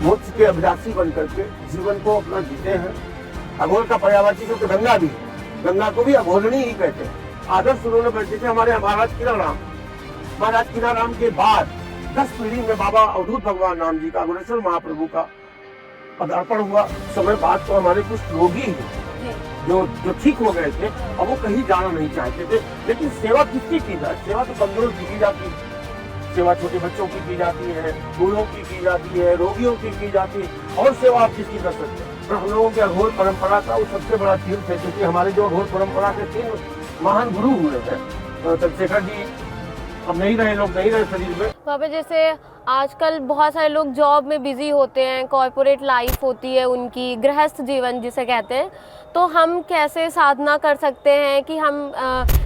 मोक्ष के अभिलाषी बन करके जीवन को अपना जीते हैं। अघोर का पर्यायवाची जो गंगा भी है, गंगा को भी अघोरणी ही कहते हैं। आदर्श उन्होंने बैठे थे हमारे महाराज कीनाराम। महाराज कीनाराम के बाद 10 पीढ़ी में बाबा अवधूत भगवान राम जी का, अग्रसर महाप्रभु का पदार्पण हुआ। समय बाद तो हमारे कुछ रोगी जो ठीक हो गए थे, अब वो कहीं जाना नहीं चाहते थे। लेकिन सेवा किसकी की जाए? सेवा तो कमजोरों की जाती है, सेवा छोटे बच्चों की जाती है, बूढ़ों की जाती है, रोगियों की जाती है, और सेवा आप किसकी कर सकते हैं? पर हम लोगों के अघोर परंपरा का वो सबसे बड़ा तीर्थ है, क्योंकि हमारे जो अघोर परंपरा के 3 महान गुरु हुए हैं, चंद्रशेखर जी अब नहीं रहे, लोग नहीं रहे शरीर में। बाबा जैसे आजकल बहुत सारे लोग जॉब में बिजी होते हैं, कॉर्पोरेट लाइफ होती है उनकी, गृहस्थ जीवन जिसे कहते हैं, तो हम कैसे साधना कर सकते हैं कि हम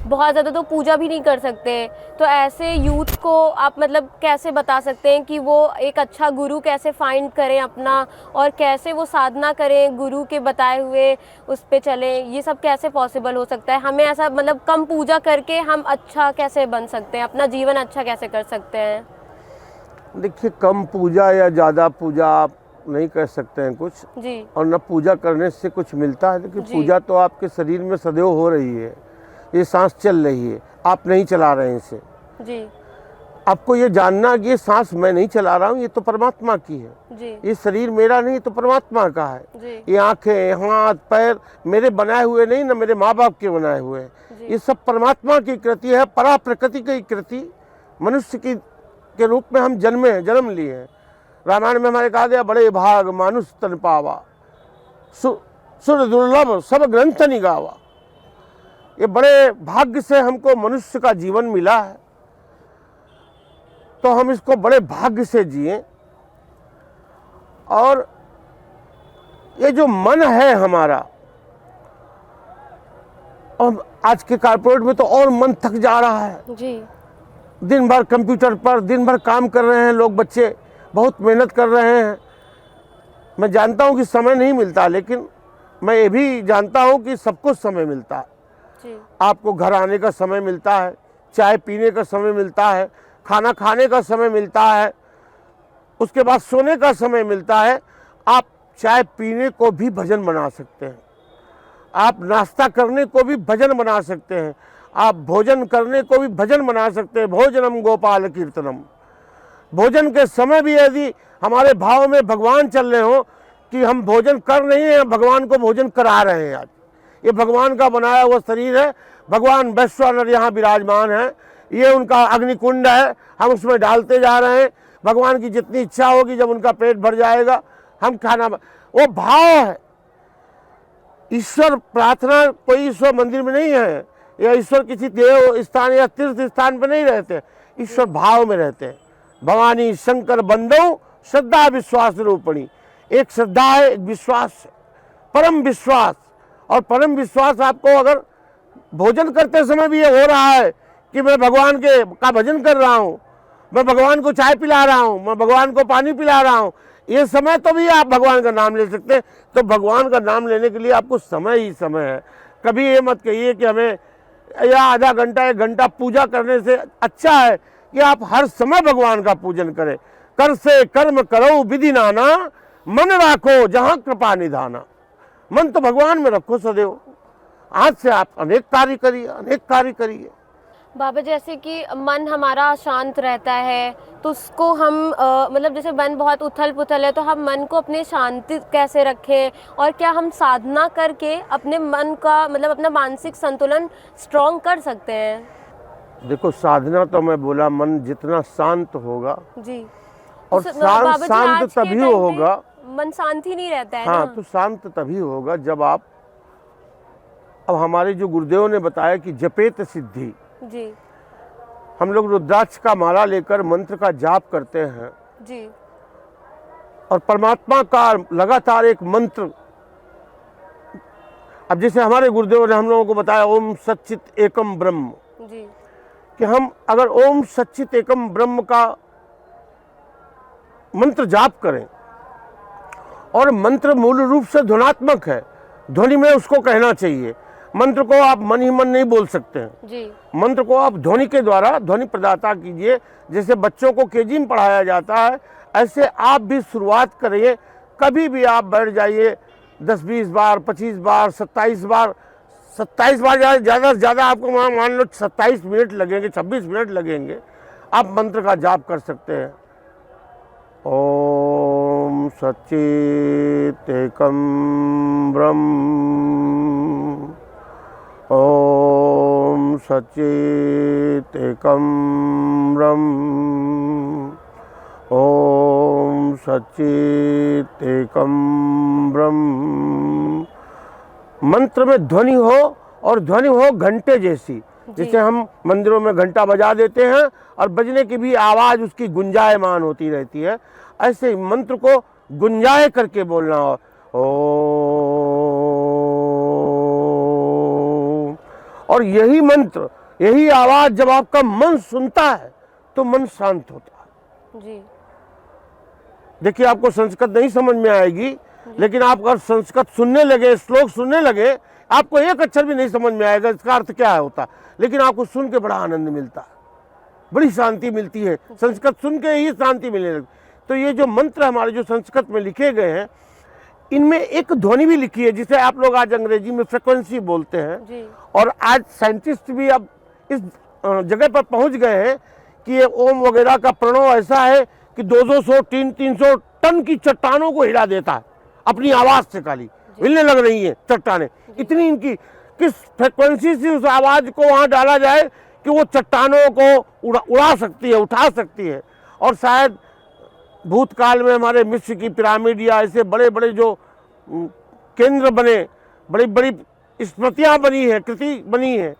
बहुत ज़्यादा तो पूजा भी नहीं कर सकते, तो ऐसे यूथ को आप मतलब कैसे बता सकते हैं कि वो एक अच्छा गुरु कैसे फाइंड करें अपना, और कैसे वो साधना करें, गुरु के बताए हुए उस पे चलें? ये सब कैसे पॉसिबल हो सकता है? हमें ऐसा मतलब कम पूजा करके हम अच्छा कैसे बन सकते हैं, अपना जीवन अच्छा कैसे कर सकते हैं? देखिए, कम पूजा या ज़्यादा पूजा आप नहीं कर सकते हैं कुछ जी। और न पूजा करने से कुछ मिलता है। लेकिन पूजा तो आपके शरीर में सदैव हो रही है। ये सांस चल रही है, आप नहीं चला रहे हैं इसे जी। आपको ये जानना कि ये सांस मैं नहीं चला रहा हूँ, ये तो परमात्मा की है जी। ये शरीर मेरा नहीं, तो परमात्मा का है जी। ये आंखें, हाथ, पैर मेरे बनाए हुए नहीं, न मेरे माँ बाप के बनाए हुए हैं। ये सब परमात्मा की कृति है, परा प्रकृति की कृति। मनुष्य की के रूप में हम जन्म लिए हैं। रामायण में हमारे कहा गया, बड़े भाग मानुष तन पावा, सुर दुर्लभ सब ग्रंथ निगावा। ये बड़े भाग्य से हमको मनुष्य का जीवन मिला है, तो हम इसको बड़े भाग्य से जिए। और ये जो मन है हमारा, और आज के कारपोरेट में तो और मन थक जा रहा है जी। दिन भर कंप्यूटर पर दिन भर काम कर रहे हैं लोग, बच्चे बहुत मेहनत कर रहे हैं। मैं जानता हूं कि समय नहीं मिलता, लेकिन मैं ये भी जानता हूं कि सबको समय मिलता है। जी। आपको घर आने का समय मिलता है, चाय पीने का समय मिलता है, खाना खाने का समय मिलता है, उसके बाद सोने का समय मिलता है। आप चाय पीने को भी भजन बना सकते हैं, आप नाश्ता करने को भी भजन बना सकते हैं, आप भोजन करने को भी भजन बना सकते हैं। भोजनम गोपाल कीर्तनम। भोजन के समय भी यदि हमारे भाव में भगवान चल रहे हो कि हम भोजन कर नहीं हैं, भगवान को भोजन करा रहे हैं। आज ये भगवान का बनाया हुआ शरीर है, भगवान वैश्वानर यहाँ विराजमान है, ये उनका अग्निकुंड है, हम उसमें डालते जा रहे हैं। भगवान की जितनी इच्छा होगी, जब उनका पेट भर जाएगा हम खाना, वो भाव है। ईश्वर प्रार्थना कोई ईश्वर मंदिर में नहीं है, या ईश्वर किसी देव स्थान या तीर्थ स्थान पर नहीं रहते, ईश्वर भाव में रहते हैं। भवानी शंकर बंदो श्रद्धा विश्वास रूपणी। एक श्रद्धा है, एक विश्वास है, परम विश्वास। और परम विश्वास आपको अगर भोजन करते समय भी ये हो रहा है कि मैं भगवान का भजन कर रहा हूँ, मैं भगवान को चाय पिला रहा हूँ, मैं भगवान को पानी पिला रहा हूँ, ये समय तो भी आप भगवान का नाम ले सकते हैं। तो भगवान का नाम लेने के लिए आपको समय ही समय है। कभी ये मत कहिए कि हमें या आधा घंटा 1 घंटा पूजा करने से अच्छा है कि आप हर समय भगवान का पूजन करें। कर से कर्म करो विधि नाना, मन राखो जहाँ कृपा निधाना। मन तो भगवान में रखो सदैव। आज से आप अनेक कार्य करिए, अनेक कार्य करिए। बाबा जैसे कि मन हमारा शांत रहता है, तो उसको हम मतलब जैसे मन बहुत उथल पुथल है, तो हम मन को अपने शांति कैसे रखें, और क्या हम साधना करके अपने मन का मतलब अपना मानसिक संतुलन स्ट्रॉन्ग कर सकते हैं? देखो, साधना तो मैं बोला, मन जितना शांत होगा जी, और शांत तभी होगा। मन शांत ही नहीं रहता है हाँ ना? तो शांत तभी होगा जब आप, अब हमारे जो गुरुदेव ने बताया कि जपेत सिद्धि, जी हम लोग रुद्राक्ष का माला लेकर मंत्र का जाप करते हैं जी, और परमात्मा का लगातार एक मंत्र, अब जैसे हमारे गुरुदेव ने हम लोगों को बताया ओम सच्चित एकम ब्रह्म, जी कि हम अगर ओम सच्चित एकम ब्रह्म का मंत्र जाप करें, और मंत्र मूल रूप से ध्वनात्मक है, ध्वनि में उसको कहना चाहिए। मंत्र को आप मन ही मन नहीं बोल सकते हैं जी। मंत्र को आप ध्वनि के द्वारा ध्वनि प्रदाता कीजिए। जैसे बच्चों को केजी में पढ़ाया जाता है, ऐसे आप भी शुरुआत करिए। कभी भी आप बैठ जाइए 10-20 बार, 25 बार, 27 बार, 27 बार ज़्यादा से ज़्यादा आपको मान लो 27 मिनट लगेंगे, 26 मिनट लगेंगे, आप मंत्र का जाप कर सकते हैं। ओम सच्चित एकम ब्रह्म, ओम सच्चित एकम ब्रह्म, ओम सच्चित एकम ब्रह्म। मंत्र में ध्वनि हो, और ध्वनि हो घंटे जैसी, जैसे हम मंदिरों में घंटा बजा देते हैं और बजने की भी आवाज़ उसकी गुंजायमान होती रहती है, ऐसे ही मंत्र को गुंजाए करके बोलना हो। ओम। और यही मंत्र, यही आवाज़ जब आपका मन सुनता है तो मन शांत होता है। जी। देखिए, आपको संस्कृत नहीं समझ में आएगी, लेकिन आप अगर संस्कृत सुनने लगे, श्लोक सुनने लगे, आपको एक अक्षर भी नहीं समझ में आएगा इसका अर्थ क्या होता, लेकिन आपको सुन के बड़ा आनंद मिलता है, बड़ी शांति मिलती है। संस्कृत सुन के ही शांति मिलने लगती। तो ये जो मंत्र हमारे जो संस्कृत में लिखे गए हैं, इनमें एक ध्वनि भी लिखी है, जिसे आप लोग आज अंग्रेजी में फ्रिक्वेंसी बोलते हैं जी। और आज साइंटिस्ट भी अब इस जगह पर पहुंच गए हैं कि ये ओम वगैरह का प्रणव ऐसा है कि 200, 300 टन की चट्टानों को हिला देता है अपनी आवाज़ से। खाली हिलने लग रही है चट्टानें, इतनी इनकी किस फ्रिक्वेंसी से उस आवाज़ को वहाँ डाला जाए कि वो चट्टानों को उड़ा सकती है, उठा सकती है। और शायद भूतकाल में हमारे मिस्र की पिरामिड या ऐसे बड़े बड़े जो केंद्र बने, बड़ी बड़ी स्मृतियाँ बनी है, कृति बनी है,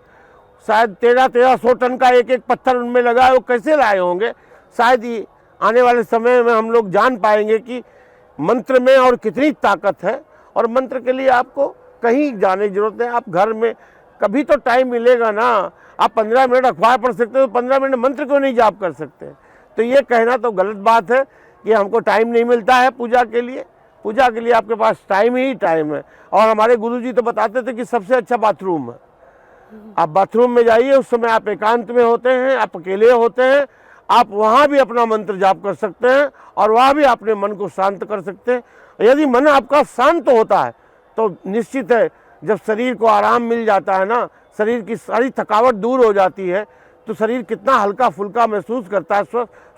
शायद 1300 टन का एक एक पत्थर उनमें लगा है, वो कैसे लाए होंगे। शायद ये आने वाले समय में हम लोग जान पाएंगे कि मंत्र में और कितनी ताकत है। और मंत्र के लिए आपको कहीं जाने की जरूरत है, आप घर में कभी तो टाइम मिलेगा ना। आप 15 मिनट अखबार पढ़ सकते हो, 15 मिनट मंत्र क्यों नहीं जाप कर सकते। तो ये कहना तो गलत बात है कि हमको टाइम नहीं मिलता है पूजा के लिए। पूजा के लिए आपके पास टाइम ही टाइम है। और हमारे गुरुजी तो बताते थे कि सबसे अच्छा बाथरूम है। आप बाथरूम में जाइए, उस समय आप एकांत में होते हैं, आप अकेले होते हैं, आप वहाँ भी अपना मंत्र जाप कर सकते हैं और वहाँ भी अपने मन को शांत कर सकते हैं। यदि मन आपका शांत होता है तो निश्चित है, जब शरीर को आराम मिल जाता है ना, शरीर की सारी थकावट दूर हो जाती है, तो शरीर कितना हल्का फुल्का महसूस करता है,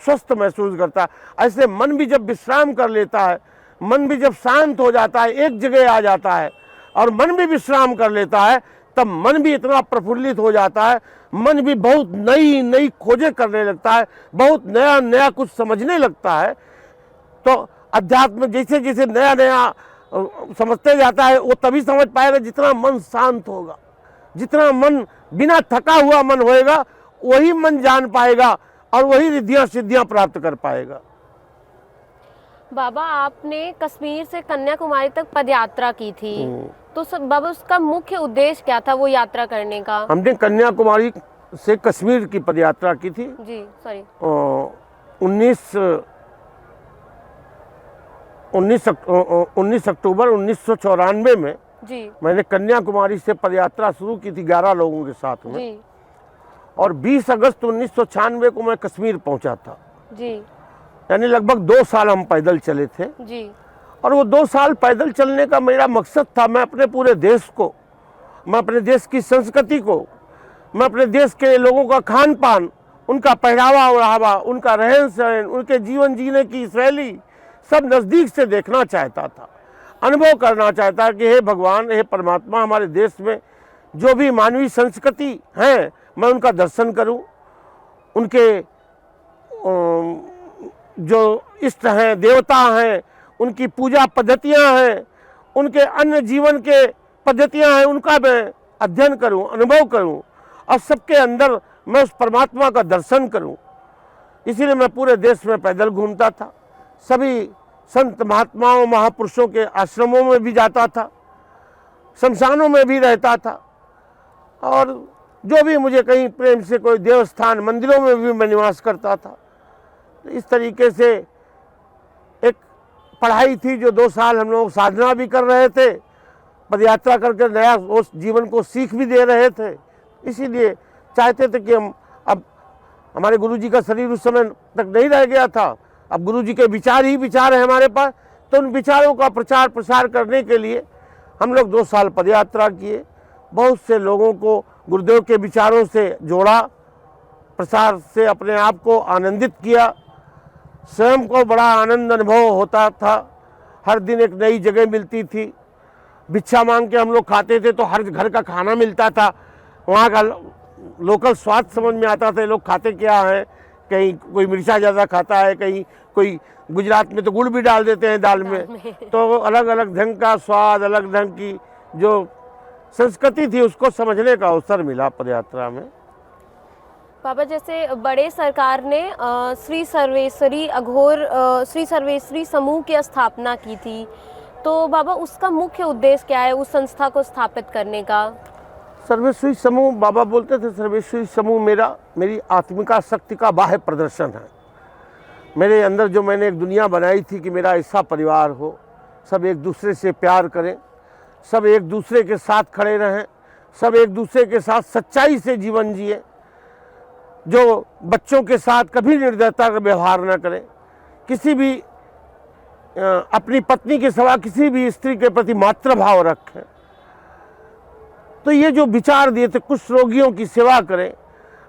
स्वस्थ महसूस करता है। ऐसे मन भी जब विश्राम कर लेता है, मन भी जब शांत हो जाता है, एक जगह आ जाता है और मन भी विश्राम कर लेता है, तब मन भी इतना प्रफुल्लित हो जाता है, मन भी बहुत नई नई खोजें करने लगता है, बहुत नया नया कुछ समझने लगता है। तो अध्यात्म जैसे जैसे नया नया समझते जाता है, वो तभी समझ पाएगा जितना मन शांत होगा, जितना मन बिना थका हुआ मन होएगा, वही मन जान पाएगा और वही रिद्धियाँ सिद्धियाँ प्राप्त कर पाएगा। बाबा, आपने कश्मीर से कन्याकुमारी तक पदयात्रा की थी, तो बाबा उसका मुख्य उद्देश्य क्या था वो यात्रा करने का? हमने कन्याकुमारी से कश्मीर की पदयात्रा की थी जी। सॉरी 19 अक्टूबर 1994 में जी। मैंने कन्याकुमारी से पदयात्रा शुरू की थी 11 लोगों के साथ में जी। और 20 अगस्त 1996 को मैं कश्मीर पहुंचा था जी। यानी लगभग 2 साल हम पैदल चले थे जी। और वो 2 साल पैदल चलने का मेरा मकसद था, मैं अपने पूरे देश को, मैं अपने देश की संस्कृति को, मैं अपने देश के लोगों का खान पान, उनका पहनावा ओढ़ावा, उनका रहन सहन, उनके जीवन जीने की शैली सब नज़दीक से देखना चाहता था, अनुभव करना चाहता कि हे भगवान, हे परमात्मा, हमारे देश में जो भी मानवीय संस्कृति है मैं उनका दर्शन करूं, उनके जो इष्ट हैं, देवता हैं, उनकी पूजा पद्धतियां हैं, उनके अन्य जीवन के पद्धतियां हैं, उनका मैं अध्ययन करूं, अनुभव करूं और सबके अंदर मैं उस परमात्मा का दर्शन करूं। इसीलिए मैं पूरे देश में पैदल घूमता था, सभी संत महात्माओं महापुरुषों के आश्रमों में भी जाता था, शमशानों में भी रहता था और जो भी मुझे कहीं प्रेम से कोई देवस्थान मंदिरों में भी मैं निवास करता था। तो इस तरीके से एक पढ़ाई थी जो 2 साल हम लोग साधना भी कर रहे थे, पदयात्रा करके नया उस जीवन को सीख भी दे रहे थे। इसीलिए चाहते थे कि हम, अब हमारे गुरुजी का शरीर उस समय तक नहीं रह गया था, अब गुरु जी के विचार ही विचार है हमारे पास, तो उन विचारों का प्रचार प्रसार करने के लिए हम लोग 2 साल पदयात्रा किए, बहुत से लोगों को गुरुदेव के विचारों से जोड़ा, प्रसार से अपने आप को आनंदित किया, स्वयं को बड़ा आनंद अनुभव होता था। हर दिन एक नई जगह मिलती थी, भिक्षा मांग के हम लोग खाते थे तो हर घर का खाना मिलता था, वहाँ का लोकल स्वाद समझ में आता था, लोग खाते क्या हैं, कहीं कोई मिर्चा ज़्यादा खाता है, कहीं कोई गुजरात में तो गुड़ भी डाल देते हैं दाल में, तो अलग अलग ढंग का स्वाद, अलग ढंग की जो संस्कृति थी उसको समझने का अवसर मिला पदयात्रा में। बाबा, जैसे बड़े सरकार ने श्री सर्वेश्वरी अघोर श्री सर्वेश्वरी समूह की स्थापना की थी, तो बाबा उसका मुख्य उद्देश्य क्या है उस संस्था को स्थापित करने का? सर्वेश्वरी समूह, बाबा बोलते थे सर्वेश्वरी समूह मेरी आत्मिका शक्ति का बाह्य प्रदर्शन है। मेरे अंदर जो मैंने एक दुनिया बनाई थी कि मेरा ऐसा परिवार हो, सब एक दूसरे से प्यार करें, सब एक दूसरे के साथ खड़े रहें, सब एक दूसरे के साथ सच्चाई से जीवन जिए, जो बच्चों के साथ कभी निर्दयता का व्यवहार न करें, किसी भी अपनी पत्नी के सिवा किसी भी स्त्री के प्रति मातृभाव रखें। तो ये जो विचार दिए थे, कुछ रोगियों की सेवा करें,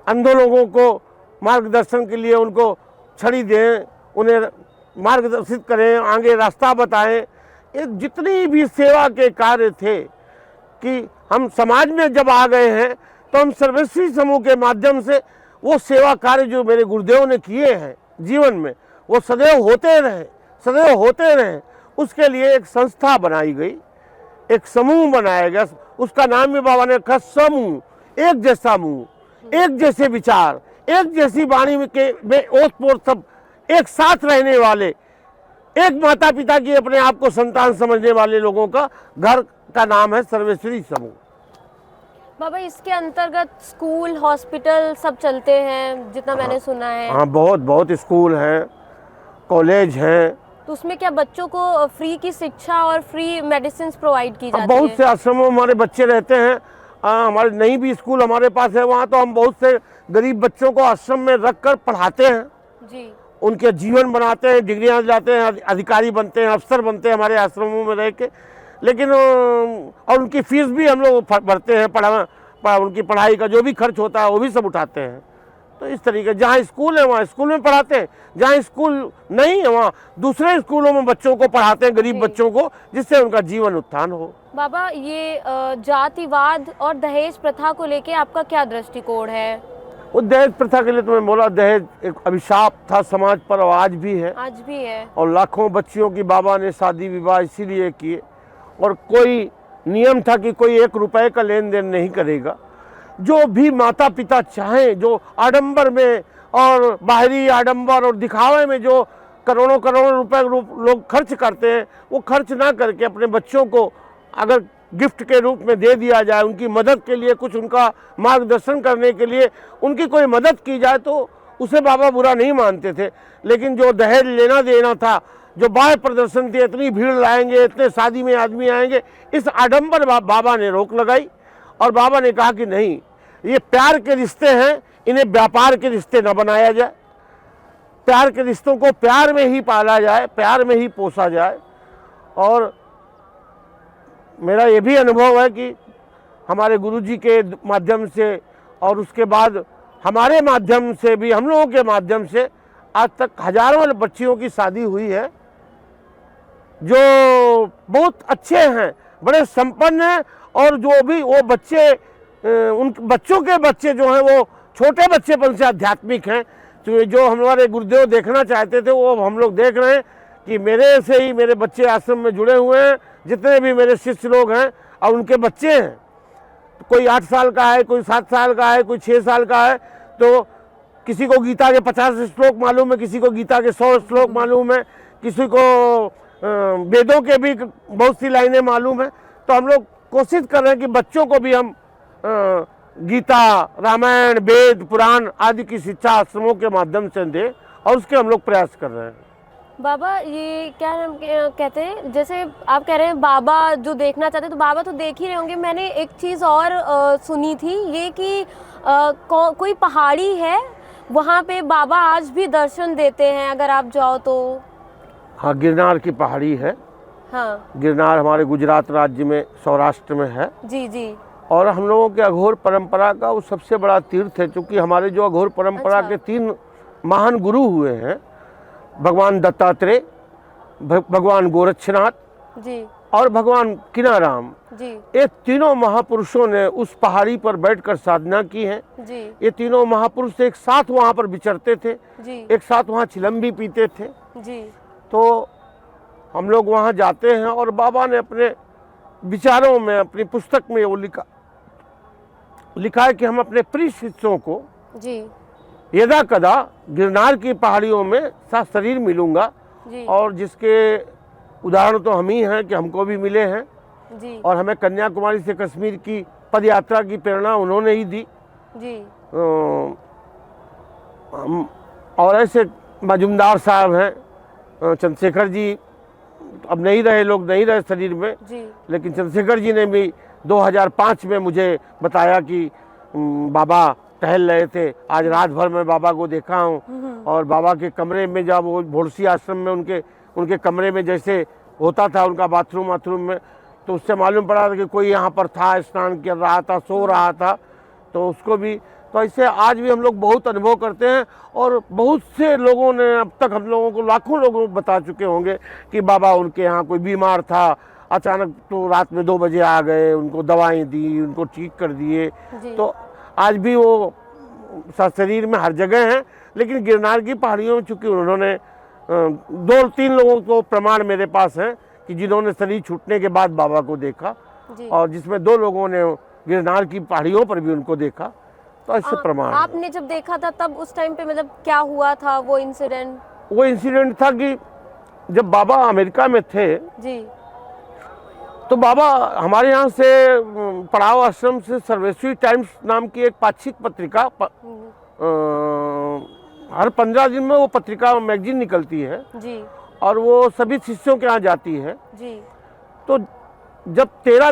अंधों लोगों को मार्गदर्शन के लिए उनको छड़ी दें, उन्हें मार्गदर्शित करें, आगे रास्ता बताएं, ये जितनी भी सेवा के कार्य थे कि हम समाज में जब आ गए हैं तो हम सर्वेश्वरी समूह के माध्यम से वो सेवा कार्य जो मेरे गुरुदेव ने किए हैं जीवन में, वो सदैव होते रहें, उसके लिए एक संस्था बनाई गई, एक समूह बनाया गया, उसका नाम भी बाबा ने रखा समूह, एक जैसा मुंह, एक जैसे विचार, एक जैसी वाणी में ओतप्रोत सब एक साथ रहने वाले, एक माता पिता की अपने आप को संतान समझने वाले लोगों का घर का नाम है सर्वेश्वरी समूह। बाबा, इसके अंतर्गत स्कूल, हॉस्पिटल सब चलते हैं जितना मैंने सुना है। हाँ, बहुत स्कूल हैं, कॉलेज हैं। तो उसमें क्या बच्चों को फ्री की शिक्षा और फ्री मेडिसिन प्रोवाइड की जाती है? बहुत से आश्रमों में हमारे बच्चे रहते हैं, हमारे नई भी स्कूल हमारे पास है, वहाँ तो हम बहुत से गरीब बच्चों को आश्रम में रख कर पढ़ाते हैं जी, उनके जीवन बनाते हैं, डिग्रियाँ दिलाते हैं, अधिकारी बनते हैं, अफसर बनते हैं हमारे आश्रमों में रह के। लेकिन और उनकी फीस भी हम लोग भरते हैं, उनकी पढ़ाई का जो भी खर्च होता है वो भी सब उठाते हैं। तो इस तरीके जहाँ स्कूल है वहाँ स्कूल में पढ़ाते हैं, जहाँ स्कूल नहीं है वहाँ दूसरे स्कूलों में बच्चों को पढ़ाते हैं, गरीब बच्चों को, जिससे उनका जीवन उत्थान हो। बाबा, ये जातिवाद और दहेज प्रथा को लेके आपका क्या दृष्टिकोण है? वो दहेज प्रथा के लिए तो मैं बोला, दहेज एक अभिशाप था समाज पर और आज भी है, और लाखों बच्चियों की बाबा ने शादी विवाह इसीलिए किए, और कोई नियम था कि कोई 1 रुपए का लेन देन नहीं करेगा। जो भी माता पिता चाहें, जो आडंबर में और बाहरी आडंबर और दिखावे में जो करोड़ों रुपए लोग खर्च करते हैं, वो खर्च ना करके अपने बच्चों को अगर गिफ्ट के रूप में दे दिया जाए, उनकी मदद के लिए, कुछ उनका मार्गदर्शन करने के लिए उनकी कोई मदद की जाए, तो उसे बाबा बुरा नहीं मानते थे। लेकिन जो दहेज लेना देना था, जो बाह्य प्रदर्शन थी, इतनी भीड़ लाएंगे, इतने शादी में आदमी आएंगे, इस आडंबर बाबा ने रोक लगाई, और बाबा ने कहा कि नहीं, ये प्यार के रिश्ते हैं, इन्हें व्यापार के रिश्ते न बनाया जाए, प्यार के रिश्तों को प्यार में ही पाला जाए, प्यार में ही पोसा जाए। और मेरा ये भी अनुभव है कि हमारे गुरुजी के माध्यम से और उसके बाद हमारे माध्यम से भी, हम लोगों के माध्यम से आज तक हजारों बच्चियों की शादी हुई है जो बहुत अच्छे हैं, बड़े संपन्न हैं, और जो भी वो बच्चे, उन बच्चों के बच्चे जो हैं वो छोटे बच्चेपन से आध्यात्मिक हैं। तो जो हमारे गुरुदेव देखना चाहते थे वो हम लोग देख रहे हैं कि मेरे से ही मेरे बच्चे आश्रम में जुड़े हुए हैं, जितने भी मेरे शिष्य लोग हैं और उनके बच्चे हैं, कोई 8 साल का है, कोई 7 साल का है, कोई 6 साल का है, तो किसी को गीता के 50 श्लोक मालूम है, किसी को गीता के 100 श्लोक मालूम है, किसी को वेदों के भी बहुत सी लाइनें मालूम है। तो हम लोग कोशिश कर रहे हैं कि बच्चों को भी हम गीता, रामायण, वेद, पुराण आदि की शिक्षा आश्रमों के माध्यम से दें, और उसके हम लोग प्रयास कर रहे हैं। बाबा, ये क्या नाम कहते हैं, जैसे आप कह रहे हैं बाबा जो देखना चाहते हैं, तो बाबा तो देख ही रहे होंगे। मैंने एक चीज़ और सुनी थी ये कि कोई पहाड़ी है वहाँ पे बाबा आज भी दर्शन देते हैं अगर आप जाओ तो? हाँ, गिरनार की पहाड़ी है। हाँ गिरनार हमारे गुजरात राज्य में, सौराष्ट्र में है। जी जी। और हम लोगों के अघोर परंपरा का वो सबसे बड़ा तीर्थ है, क्योंकि हमारे जो अघोर परंपरा अच्छा। के 3 महान गुरु हुए हैं, भगवान दत्तात्रेय, भगवान गोरक्षनाथ जी और भगवान किनाराम, जी ये तीनों महापुरुषों ने उस पहाड़ी पर बैठकर साधना की है। जी ये तीनों महापुरुष एक साथ वहाँ पर विचरते थे, जी एक साथ वहाँ चिलम भी पीते थे। जी। तो हम लोग वहाँ जाते हैं और बाबा ने अपने विचारों में, अपनी पुस्तक में वो लिखा है कि हम अपने प्रिय शिष्यों को जी यदा कदा गिरनार की पहाड़ियों में शरीर मिलूंगा, जी और जिसके उदाहरण तो हम ही हैं कि हमको भी मिले हैं, जी और हमें कन्याकुमारी से कश्मीर की पद यात्रा की प्रेरणा उन्होंने ही दी। जी और ऐसे मजुमदार साहब हैं, चंद्रशेखर जी अब नहीं रहे, लोग नहीं रहे शरीर में, जी लेकिन चंद्रशेखर जी ने भी 2005 में मुझे बताया कि बाबा टहल रहे थे, आज रात भर मैं बाबा को देखा हूँ। और बाबा के कमरे में, जब वो भोरसी आश्रम में उनके कमरे में जैसे होता था उनका बाथरूम में, तो उससे मालूम पड़ा था कि कोई यहाँ पर था, स्नान कर रहा था, सो रहा था। तो उसको भी, तो ऐसे आज भी हम लोग बहुत अनुभव करते हैं। और बहुत से लोगों ने अब तक हम लोगों को, लाखों लोगों को बता चुके होंगे कि बाबा उनके यहाँ कोई बीमार था, अचानक तो रात में 2 बजे आ गए, उनको दवाएं दी, उनको ठीक कर दिए। तो आज भी वो शरीर में हर जगह हैं। लेकिन गिरनार की पहाड़ियों में चूँकि उन्होंने 2-3 लोगों को प्रमाण मेरे पास हैं कि जिन्होंने शरीर छूटने के बाद बाबा को देखा, और जिसमें 2 लोगों ने गिरनार की पहाड़ियों पर भी उनको देखा। तो ऐसे प्रमाण। आपने जब देखा था तब उस टाइम पे मतलब क्या हुआ था वो इंसिडेंट? वो इंसिडेंट था कि जब बाबा अमेरिका में थे, जी तो बाबा हमारे यहाँ से पड़ाव आश्रम से सर्वेश्वरी टाइम्स नाम की एक पाक्षिक पत्रिका हर 15 दिन में वो पत्रिका मैगजीन निकलती है जी, और वो सभी शिष्यों के यहाँ जाती है जी। तो जब 13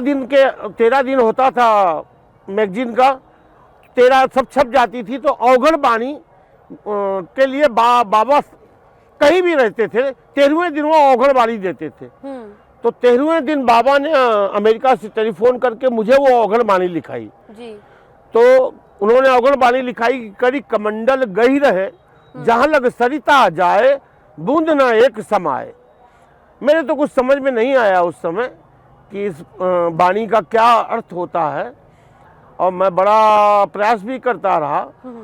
दिन होता था मैगजीन का, 13 सब छप जाती थी, तो अवगढ़ बाणी के लिए बाबा कहीं भी रहते थे, 13वें दिन वो अवगढ़ बाणी देते थे। तो 13वें दिन बाबा ने अमेरिका से टेलीफोन करके मुझे वो अवगढ़ बाणी लिखाई जी। तो उन्होंने अवगढ़ बाणी लिखाई, करी कमंडल गही रहे, जहां लग सरिता जाए, बूंद न एक समाए। मेरे तो कुछ समझ में नहीं आया उस समय कि इस बाणी का क्या अर्थ होता है, और मैं बड़ा प्रयास भी करता रहा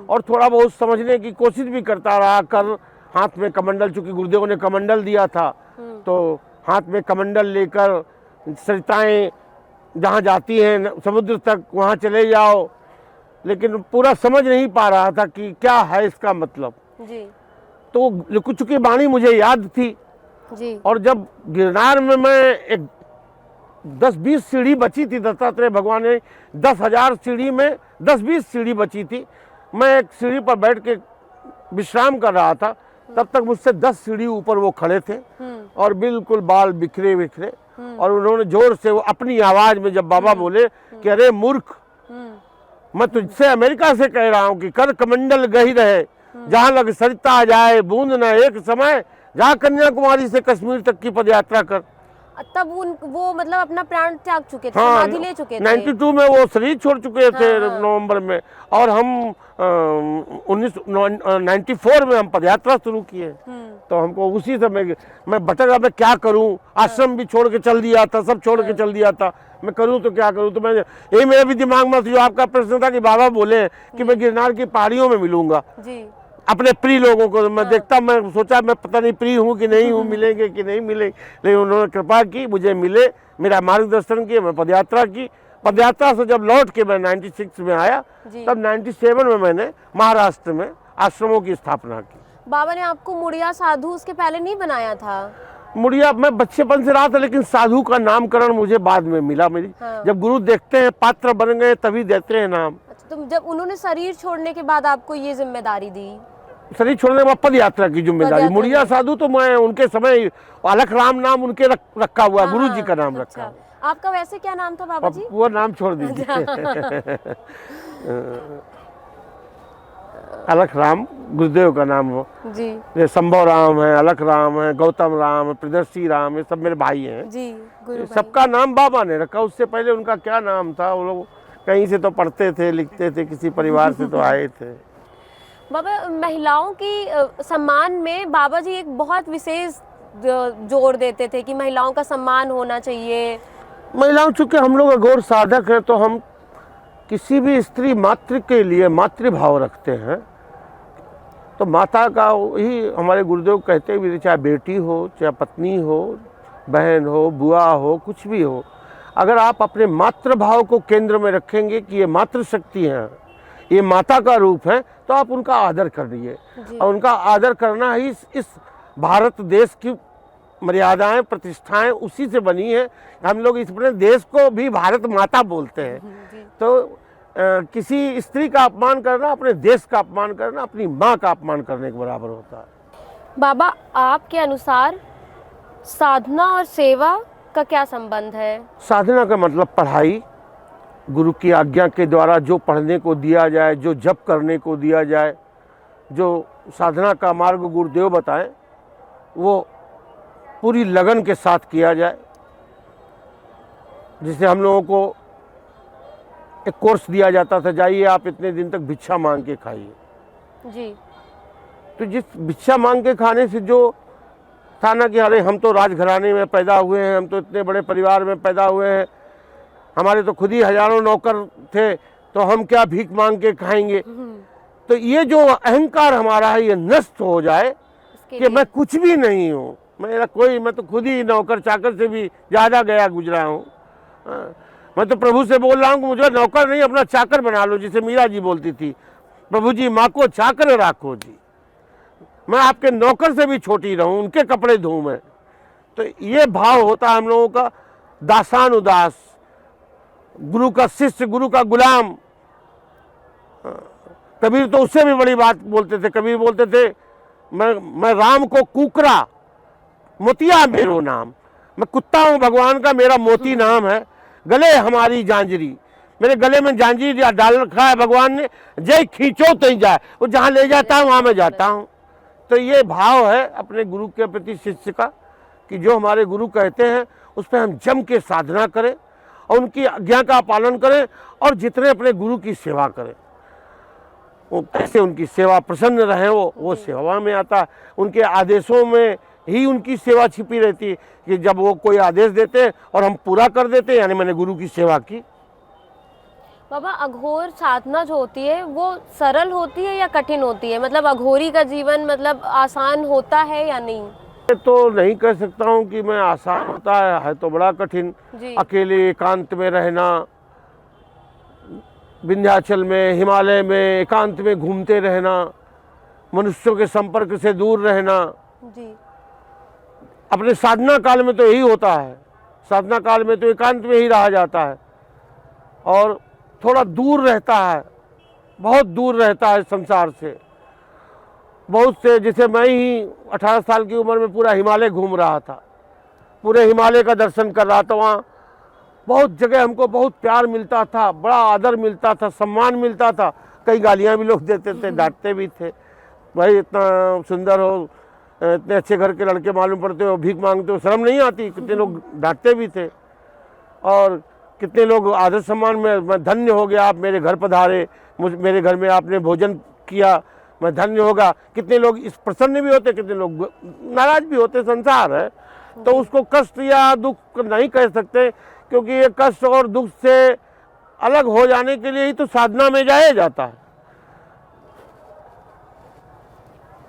और थोड़ा बहुत समझने की कोशिश भी करता रहा। कर हाथ में कमंडल, चूंकि गुरुदेव ने कमंडल दिया था, तो हाथ में कमंडल लेकर सरिताएं जहाँ जाती हैं समुद्र तक, वहाँ चले जाओ। लेकिन पूरा समझ नहीं पा रहा था कि क्या है इसका मतलब जी। तो चूंकि बाणी मुझे याद थी जी। और जब गिरनार में मैं एक 10-20 सीढ़ी बची थी, दत्तात्रेय भगवान ने 10,000 सीढ़ी में 10-20 सीढ़ी बची थी, मैं एक सीढ़ी पर बैठ के विश्राम कर रहा था, तब तक मुझसे 10 सीढ़ी ऊपर वो खड़े थे और बिल्कुल बाल बिखरे बिखरे, और उन्होंने जोर से वो अपनी आवाज में जब बाबा बोले कि अरे मूर्ख, मैं तुझसे अमेरिका से कह रहा हूँ कि कर कमंडल गही रहे, जहाँ लग सरिता जाए, बूंद न एक समय, जहाँ कन्याकुमारी से कश्मीर तक की पद यात्रा कर। तब वो मतलब अपना प्राण त्याग चुके थे, समाधि ले चुके थे। 92 में वो शरीर छोड़ चुके थे नवंबर में, और हम 1994 में हम पदयात्रा शुरू किए। तो हमको उसी समय मैं भटका, मैं क्या करूं, आश्रम भी छोड़ के चल दिया था, सब छोड़ के चल दिया था, मैं करूं तो क्या करूं। तो मैं, यही मेरे भी दिमाग में जो आपका प्रश्न था कि बाबा बोले कि मैं गिरनार की पहाड़ियों में मिलूंगा अपने प्रिय लोगों को। मैं देखता, मैं सोचा मैं पता नहीं प्रिय हूँ कि नहीं हूँ, मिलेंगे कि नहीं मिलेंगे, लेकिन उन्होंने कृपा की, मुझे मिले, मेरा मार्गदर्शन किया, मैं पदयात्रा की। पदयात्रा से जब लौट के मैं 96 में आया, तब 97 में मैंने महाराष्ट्र में आश्रमों की स्थापना की। बाबा ने आपको मुड़िया साधु उसके पहले नहीं बनाया था? मुड़िया मैं बच्चेपन से रहा था, लेकिन साधु का नामकरण मुझे बाद में मिला। मेरी जब गुरु देखते हैं पात्र बन गए तभी देते हैं नाम। अच्छा, तो जब उन्होंने शरीर छोड़ने के बाद आपको ये जिम्मेदारी दी? शरीर छोड़ने के बाद पद यात्रा की जिम्मेदारी। मुड़िया साधु तो मैं उनके समय अलख राम नाम उनके रखा हुआ, गुरु जी का नाम रखा हुआ। आपका वैसे क्या नाम था बाबा जी? वो नाम छोड़ दीजिए। अलख राम गुरुदेव का नाम हो। जी ये संभव राम है, अलख राम है, गौतम राम है, प्रियदर्शी राम, ये सब मेरे भाई हैं। जी गुरु भाई। सबका नाम बाबा ने रखा, उससे पहले उनका क्या नाम था, वो लोग कहीं से तो पढ़ते थे, लिखते थे, किसी परिवार से तो आए थे। बाबा, महिलाओं की सम्मान में बाबा जी एक बहुत विशेष जोर देते थे कि महिलाओं का सम्मान होना चाहिए। महिलाओं, चूंकि हम लोग अघोर साधक हैं, तो हम किसी भी स्त्री मातृ के लिए मातृभाव रखते हैं। तो माता का ही हमारे गुरुदेव कहते भी थे, चाहे बेटी हो, चाहे पत्नी हो, बहन हो, बुआ हो, कुछ भी हो, अगर आप अपने मातृभाव को केंद्र में रखेंगे कि ये मातृशक्ति है, ये माता का रूप है, तो आप उनका आदर करिए। और उनका आदर करना ही इस भारत देश की मर्यादाएं, प्रतिष्ठाएं उसी से बनी है। हम लोग इस अपने देश को भी भारत माता बोलते हैं। तो किसी स्त्री का अपमान करना अपने देश का अपमान करना, अपनी माँ का अपमान करने के बराबर होता है। बाबा, आपके अनुसार साधना और सेवा का क्या संबंध है? साधना का मतलब पढ़ाई, गुरु की आज्ञा के द्वारा जो पढ़ने को दिया जाए, जो जप करने को दिया जाए, जो साधना का मार्ग गुरुदेव बताएं, वो पूरी लगन के साथ किया जाए। जिसे हम लोगों को एक कोर्स दिया जाता था, जाइए आप इतने दिन तक भिक्षा मांग के खाइए। जी। तो जिस भिक्षा मांग के खाने से जो था ना कि अरे हम तो राजघराने में पैदा हुए हैं, हम तो इतने बड़े परिवार में पैदा हुए हैं, हमारे तो खुद ही हजारों नौकर थे, तो हम क्या भीख मांग के खाएंगे। तो ये जो अहंकार हमारा है, ये नष्ट हो जाए कि मैं कुछ भी नहीं हूँ, मैं तो खुद ही नौकर चाकर से भी ज़्यादा गया गुजरा हूँ। मैं तो प्रभु से बोल रहा हूँ कि मुझे नौकर नहीं, अपना चाकर बना लो, जिसे मीरा जी बोलती थी, प्रभु जी माँ को चाकर राखो जी, मैं आपके नौकर से भी छोटी रहूं, उनके कपड़े धोऊं मैं। तो ये भाव होता है हम लोगों का, दासान उदास, गुरु का शिष्य, गुरु का गुलाम। कबीर तो उससे भी बड़ी बात बोलते थे। कबीर बोलते थे, मैं राम को कुकरा, मोतिया मेरो नाम, मैं कुत्ता हूँ भगवान का, मेरा मोती नाम है, गले हमारी जांजरी, मेरे गले में जांजरी डाल रखा है भगवान ने, जय खींचो तो ही जाए, वो जहाँ ले जाता है वहाँ मैं जाता हूँ। तो ये भाव है अपने गुरु के प्रति शिष्य का कि जो हमारे गुरु कहते हैं उस पर हम जम के साधना करें और उनकी आज्ञा का पालन करें और जितने अपने गुरु की सेवा करें, वो कैसे उनकी सेवा प्रसन्न रहे, वो सेवा में आता है। उनके आदेशों में ही उनकी सेवा छिपी रहती है कि जब वो कोई आदेश देते हैं और हम पूरा कर देते हैं, यानी मैंने गुरु की सेवा की। बाबा, अघोर साधना जो होती है वो सरल होती है या कठिन होती है? मतलब अघोरी का जीवन मतलब आसान होता है या नहीं? तो नहीं कह सकता हूँ कि मैं आसान होता है तो बड़ा कठिन। अकेले एकांत में रहना, विंध्याचल में, हिमालय में एकांत में घूमते रहना, मनुष्यों के संपर्क से दूर रहना। जी। अपने साधना काल में तो यही होता है, साधना काल में तो एकांत में ही रहा जाता है और थोड़ा दूर रहता है, बहुत दूर रहता है संसार से। बहुत से, जैसे मैं ही 18 साल की उम्र में पूरा हिमालय घूम रहा था, पूरे हिमालय का दर्शन कर रहा था। वहाँ बहुत जगह हमको बहुत प्यार मिलता था, बड़ा आदर मिलता था, सम्मान मिलता था। कई गालियाँ भी लोग देते थे, डांटते भी थे, भाई इतना सुंदर हो, इतने अच्छे घर के लड़के मालूम पड़ते हो, भीख मांगते हो, शर्म नहीं आती। कितने लोग डांटते भी थे और कितने लोग आदर सम्मान में, मैं धन्य हो गया आप मेरे घर पधारे, मेरे घर में आपने भोजन किया, मैं धन्य होगा। कितने लोग इस प्रसन्न भी होते, कितने लोग नाराज भी होते, संसार है। तो उसको कष्ट या दुख नहीं कह सकते, क्योंकि ये कष्ट और दुख से अलग हो जाने के लिए ही तो साधना में जाया जाता है।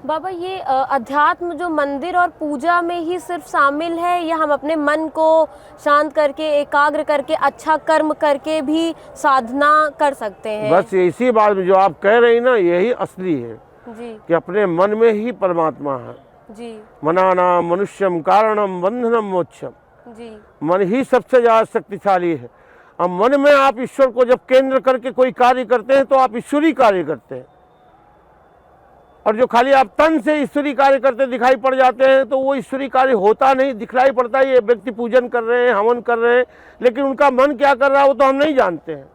बाबा, ये अध्यात्म जो मंदिर और पूजा में ही सिर्फ शामिल है या हम अपने मन को शांत करके, एकाग्र करके, अच्छा कर्म करके भी साधना कर सकते हैं? बस इसी बात में जो आप कह रही ना, यही असली है जी। कि अपने मन में ही परमात्मा है। जी। मनाना मनुष्यम कारणम बंधनम मोक्षम। जी। मन ही सबसे ज्यादा शक्तिशाली है। अब मन में आप ईश्वर को जब केंद्र करके कोई कार्य करते हैं तो आप ईश्वरी कार्य करते हैं, और जो खाली आप तन से ईश्वरी कार्य करते दिखाई पड़ जाते हैं तो वो ईश्वरी कार्य होता नहीं, दिखलाई पड़ता है। ये व्यक्ति पूजन कर रहे हैं, हवन कर रहे हैं, लेकिन उनका मन क्या कर रहा है वो तो हम नहीं जानते हैं।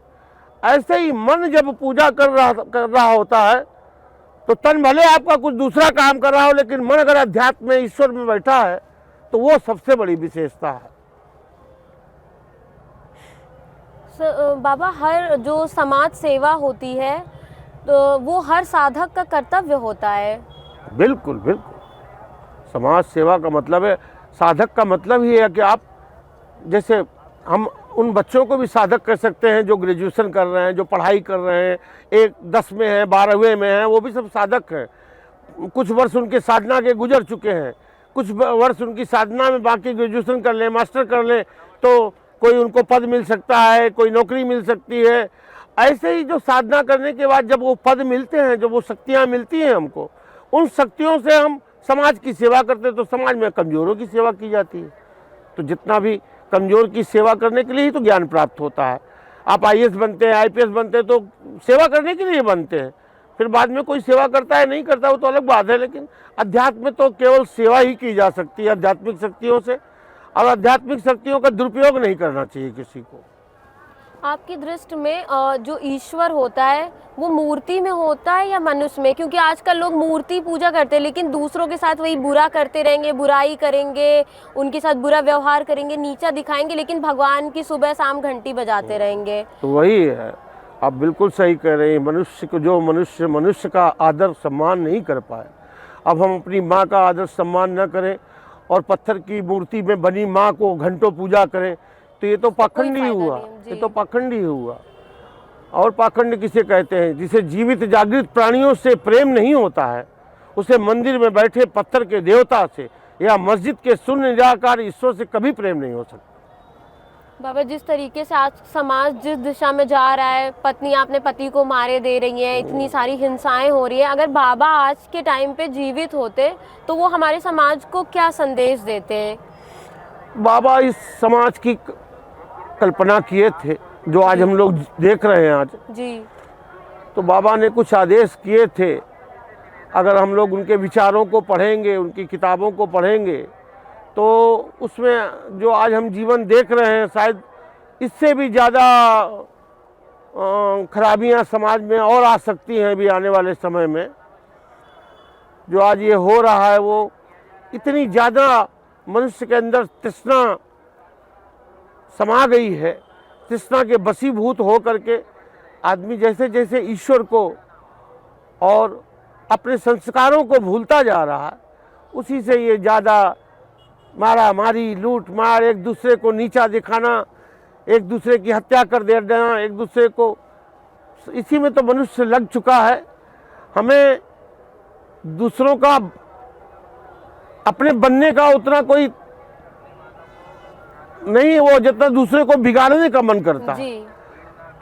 ऐसे ही मन जब पूजा कर रहा होता है तो तन भले आपका कुछ दूसरा काम कर रहा हो, लेकिन मन अगर अध्यात्म में, ईश्वर में बैठा है, तो वो सबसे बड़ी विशेषता है। बाबा, हर जो समाज सेवा होती है तो वो हर साधक का कर्तव्य होता है। बिल्कुल बिल्कुल। समाज सेवा का मतलब है, साधक का मतलब ही है कि आप, जैसे हम उन बच्चों को भी साधक कह सकते हैं जो ग्रेजुएशन कर रहे हैं, जो पढ़ाई कर रहे हैं, एक 10 में है, 12वें में है, वो भी सब साधक हैं। कुछ वर्ष उनके साधना के गुजर चुके हैं, कुछ वर्ष उनकी साधना में बाकी ग्रेजुएशन कर लें, मास्टर कर लें, तो कोई उनको पद मिल सकता है, कोई नौकरी मिल सकती है। ऐसे ही जो साधना करने के बाद जब वो पद मिलते हैं, जब वो शक्तियाँ मिलती हैं हमको, उन शक्तियों से हम समाज की सेवा करते हैं, तो समाज में कमज़ोरों की सेवा की जाती है। तो जितना भी कमज़ोर की सेवा करने के लिए ही तो ज्ञान प्राप्त होता है। आप IAS बनते हैं, IPS बनते हैं, तो सेवा करने के लिए बनते हैं। फिर बाद में कोई सेवा करता है नहीं करता, वो तो अलग बात है। लेकिन अध्यात्म में तो केवल सेवा ही की जा सकती है आध्यात्मिक शक्तियों से, और आध्यात्मिक शक्तियों का दुरुपयोग नहीं करना चाहिए किसी को। आपकी दृष्टि में जो ईश्वर होता है वो मूर्ति में होता है या मनुष्य में? क्योंकि आजकल लोग मूर्ति पूजा करते हैं, लेकिन दूसरों के साथ वही बुरा करते रहेंगे, बुराई करेंगे, उनके साथ बुरा व्यवहार करेंगे, नीचा दिखाएंगे, लेकिन भगवान की सुबह शाम घंटी बजाते रहेंगे। तो वही है, आप बिल्कुल सही कह रहे हैं। मनुष्य को, जो मनुष्य का आदर सम्मान नहीं कर पाए, अब हम अपनी माँ का आदर सम्मान न करें और पत्थर की मूर्ति में बनी माँ को घंटों पूजा करें, तो ये तो पाखंड ही हुआ। ये तो पाखंड ही हुआ। और पाखंड किसे कहते हैं? जिसे जीवित जागृत प्राणियों से प्रेम नहीं होता है, उसे मंदिर में बैठे पत्थर के देवता से या मस्जिद के शून्य निराकार ईश्वर से कभी प्रेम नहीं हो सकता। बाबा, जिस तरीके से आज समाज जिस दिशा में जा रहा है, पत्नी अपने पति को मारे दे रही हैं, इतनी सारी हिंसाएं हो रही हैं, अगर बाबा आज के टाइम पे जीवित होते तो वो हमारे समाज को क्या संदेश देते हैं? बाबा इस समाज की कल्पना किए थे जो आज हम लोग देख रहे हैं आज जी। तो बाबा ने कुछ आदेश किए थे। अगर हम लोग उनके विचारों को पढ़ेंगे, उनकी किताबों को पढ़ेंगे, तो उसमें जो आज हम जीवन देख रहे हैं, शायद इससे भी ज़्यादा खराबियां समाज में और आ सकती हैं भी आने वाले समय में। जो आज ये हो रहा है, वो इतनी ज़्यादा मनुष्य के अंदर तृष्णा समा गई है, तृष्णा के बसीभूत हो करके आदमी जैसे जैसे ईश्वर को और अपने संस्कारों को भूलता जा रहा है, उसी से ये ज़्यादा मारा मारी, लूट मार, एक दूसरे को नीचा दिखाना, एक दूसरे की हत्या कर देना, एक दूसरे को, इसी में तो मनुष्य लग चुका है। हमें दूसरों का, अपने बनने का उतना कोई नहीं, वो जितना दूसरे को बिगाड़ने का मन करता है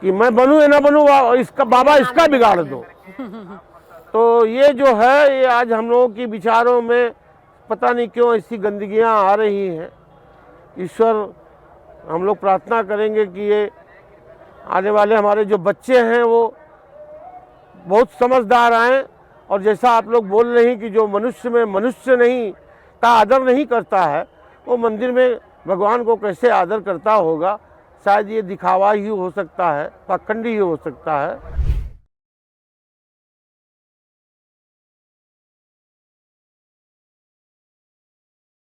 कि मैं बनूं या ना बनूं, इसका बाबा इसका बिगाड़ दो। तो ये जो है, ये आज हम लोगों की विचारों में पता नहीं क्यों ऐसी गंदगियां आ रही हैं। ईश्वर, हम लोग प्रार्थना करेंगे कि ये आने वाले हमारे जो बच्चे हैं वो बहुत समझदार आएँ, और जैसा आप लोग बोल रहे हैं कि जो मनुष्य में मनुष्य नहीं का आदर नहीं करता है, वो मंदिर में भगवान को कैसे आदर करता होगा। शायद ये दिखावा ही हो सकता है, पाखंडी ही हो सकता है।